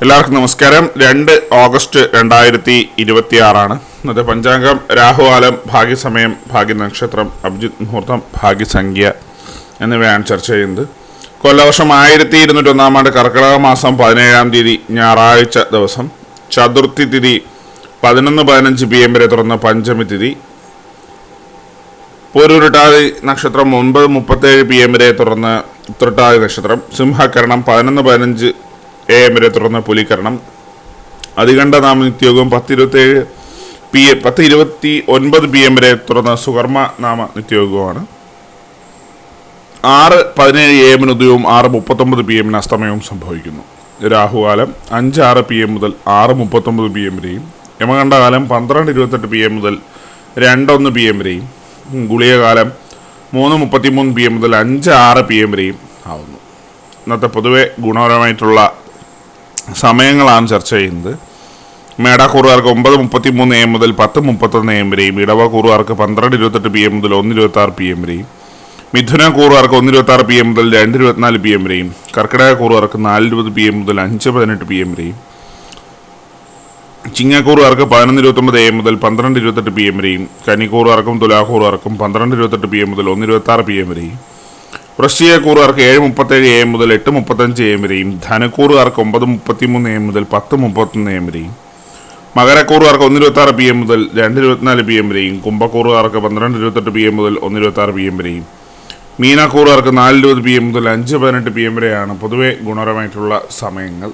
എല്ലാവർക്കും നമസ്കാരം. 2 ഓഗസ്റ്റ് 2026 ഇന്നത്തെ പഞ്ചാംഗം രാഹുകാലം, ഭാഗ്യസമയം, ഭാഗ്യനക്ഷത്രം, അഭിജിത്ത് മുഹൂർത്തം, ഭാഗ്യസംഖ്യ എന്നിവയാണ് ചർച്ച ചെയ്യുന്നത്. കൊല്ലവർഷം 1201 ആണ്ട് കർക്കിടക മാസം 17-ാം തീയതി ഞായറാഴ്ച ദിവസം, ചതുർത്ഥി തിഥി 11:15 PM വരെ തുറന്ന പഞ്ചമി തിഥി, പൂരുരുട്ടാതി നക്ഷത്രം 9:37 PM വരെ തുറന്ന് ഉത്രട്ടാതി നക്ഷത്രം, സിംഹകരണം 11:15 AM വരെ തുറന്ന പുലികരണം, അതികണ്ഠ നാമ നിത്യയോഗം 10:29 PM വരെ തുറന്ന സുകർമ്മ നാമ നിത്യയോഗമാണ്. 6:17 AM ഉദയവും 6:39 PM അസ്തമയവും സംഭവിക്കുന്നു. രാഹുകാലം 5:06 PM മുതൽ 6:39 PM വരെയും, യമകണ്ഠകാലം 12:28 PM മുതൽ 2:01 PM വരെയും, ഗുളികകാലം 3:33 PM മുതൽ 5:06 PM വരെയും ആവുന്നു. ഇന്നത്തെ പൊതുവെ ഗുണപരമായിട്ടുള്ള സമയങ്ങളാണ് ചർച്ച ചെയ്യുന്നത്. മേടാക്കൂറുകാർക്ക് 9:33 AM മുതൽ 10:31 AM വരെയും, ഇടവക്കൂറുകാർക്ക് 12:28 PM മുതൽ 1:26 PM വരെയും, മിഥുനക്കൂറുകാർക്ക് 1:26 PM മുതൽ 2:24 PM വരെയും, കർക്കിടകക്കൂറുകാർക്ക് 4:20 PM മുതൽ 5:18 PM വരെയും, ചിങ്ങക്കൂറുകാർക്ക് 11:29 AM മുതൽ 12:28 PM വരെയും, കന്നിക്കൂറുകാർക്കും തുലാക്കൂറുകാർക്കും 12:28 PM മുതൽ 1:26 PM വരെയും, വൃശ്ചികക്കൂറുകാർക്ക് 7:37 AM മുതൽ 8:35 AM വരെയും, ധനക്കൂറുകാർക്ക് 9:33 AM മുതൽ 10:31 AM വരെയും, മകരക്കൂറുകാർക്ക് 1:26 PM മുതൽ 2:24 PM വരെയും, കുംഭക്കൂറുകാർക്ക് 12:28 PM മുതൽ 1:26 PM വരെയും, മീനക്കൂറുകാർക്ക് 4:20 PM മുതൽ 5:18 PM വരെയാണ് പൊതുവെ ഗുണപരമായിട്ടുള്ള സമയങ്ങൾ.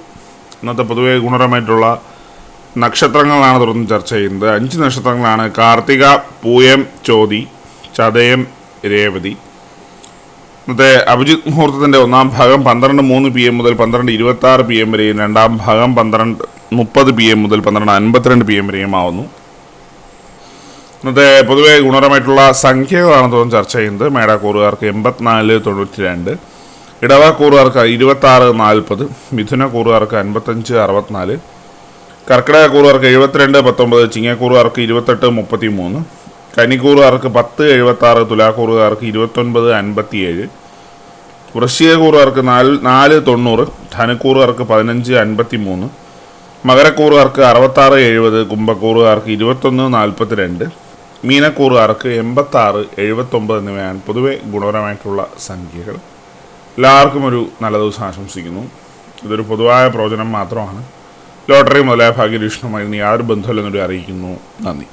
ഇന്നത്തെ പൊതുവെ ഗുണപരമായിട്ടുള്ള നക്ഷത്രങ്ങളാണ് തുടർന്ന് ചർച്ച ചെയ്യുന്നത്. 5 നക്ഷത്രങ്ങളാണ്: കാർത്തിക, പൂയം, ചോതി, ചതയം, രേവതി. ഇന്നത്തെ അഭിജിത്ത് മുഹൂർത്തത്തിൻ്റെ ഒന്നാം ഭാഗം 12:03 PM മുതൽ 12:26 PM വരെയും, രണ്ടാം ഭാഗം 12:30 PM മുതൽ 12:52 PM വരെയും ആവുന്നു. ഇന്നത്തെ പൊതുവെ ഗുണപരമായിട്ടുള്ള സംഖ്യകളാണ് തുടർന്ന് ചർച്ച ചെയ്യുന്നത്. മേടാക്കൂറുകാർക്ക് 84-92, ഇടവക്കൂറുകാർക്ക് 26-40, മിഥുനക്കൂറുകാർക്ക് 55-64, കർക്കിടകക്കൂറുകാർക്ക് 72-19, ചിങ്ങക്കൂറുകാർക്ക് 28-33, കന്നിക്കൂറുകാർക്ക് 10-76, തുലാക്കൂറുകാർക്ക് 29-57, വൃശ്ചികക്കൂറുകാർക്ക് 4-90, ധനക്കൂറുകാർക്ക് 15-53, മകരക്കൂറുകാർക്ക് 66-70, കുംഭക്കൂറുകാർക്ക് 21-42, മീനക്കൂറുകാർക്ക് 86-79 എന്നിവയാണ് പൊതുവെ ഗുണപരമായിട്ടുള്ള സംഖ്യകൾ. എല്ലാവർക്കും ഒരു നല്ല ദിവസം ആശംസിക്കുന്നു. ഇതൊരു പൊതുവായ പ്രവചനം മാത്രമാണ്. ലോട്ടറി മുതലായ ഭാഗ്യരീക്ഷണമായി യാതൊരു ബന്ധമില്ലെന്നൊരു അറിയിക്കുന്നു. നന്ദി.